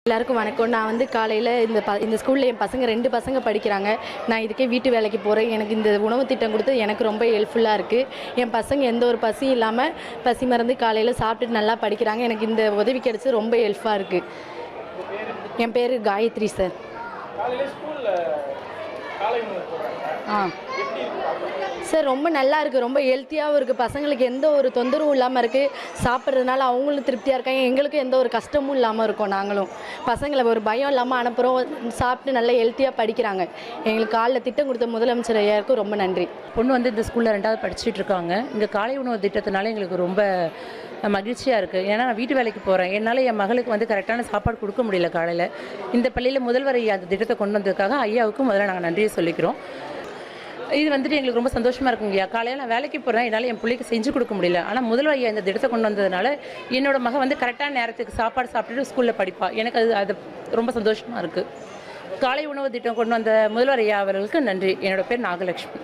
எல்லாருக்கும் வணக்கம். நான் வந்து காலையில் இந்த ஸ்கூலில் என் பசங்க 2 பசங்க படிக்கிறாங்க. நான் இதுக்கே வீட்டு வேலைக்கு போகிறேன். எனக்கு இந்த உணவு திட்டம் கொடுத்து எனக்கு ரொம்ப ஹெல்ப்ஃபுல்லாக இருக்குது. என் பசங்க எந்த ஒரு பசியும் இல்லாமல் பசி மறந்து காலையில் சாப்பிட்டுட்டு நல்லா படிக்கிறாங்க. எனக்கு இந்த உதவி கிடைச்சி ரொம்ப ஹெல்ப்ஃபாக இருக்குது. என் பேர் காயத்ரி சார். சார் ரொம்ப நல்லா இருக்குது, ரொம்ப ஹெல்த்தியாகவும் இருக்குது. பசங்களுக்கு எந்த ஒரு தொந்தரவும் இல்லாமல் இருக்குது. சாப்பிட்றதுனால அவங்களும் திருப்தியாக இருக்காங்க, எங்களுக்கும் எந்த ஒரு கஷ்டமும் இல்லாமல் இருக்கோம். நாங்களும் பசங்களை ஒரு பயம் இல்லாமல் அனுப்புகிறோம். சாப்பிட்டு நல்லா ஹெல்த்தியாக படிக்கிறாங்க. எங்களுக்கு காலைல திட்டம் கொடுத்த முதலமைச்சர் ஐயாவுக்கும் ரொம்ப நன்றி. பொண்ணு வந்து இந்த ஸ்கூலில் 2வது படிச்சுட்டு இருக்காங்க. இங்கே காலை உணவு திட்டத்தினால எங்களுக்கு ரொம்ப மகிழ்ச்சியாக இருக்குது. ஏன்னா நான் வீட்டு வேலைக்கு போகிறேன். என்னால் என் மகளுக்கு வந்து கரெக்டான சாப்பாடு கொடுக்க முடியல காலையில். இந்த பள்ளியில் முதல்வர் ஐயா அந்த திட்டத்தை கொண்டு வந்ததுக்காக ஐயாவுக்கும் முதல்ல நாங்கள் நன்றியை சொல்லிக்கிறோம். இது வந்துட்டு எங்களுக்கு ரொம்ப சந்தோஷமாக இருக்குங்கய்யா. காலையில் நான் வேலைக்கு போகிறேன், என்னால் என் பிள்ளைக்கு செஞ்சு கொடுக்க முடியல. ஆனால் முதல்வர் ஐயா இந்த திட்டத்தை கொண்டு வந்ததுனால என்னோட மகன் வந்து கரெக்டான நேரத்துக்கு சாப்பாடு சாப்பிட்டுட்டு ஸ்கூலில் படிப்பா. எனக்கு அது ரொம்ப சந்தோஷமாக இருக்குது. காலை உணவு திட்டம் கொண்டு வந்த முதல்வர் ஐயா அவர்களுக்கு நன்றி. என்னோட பேர் நாகலட்சுமி.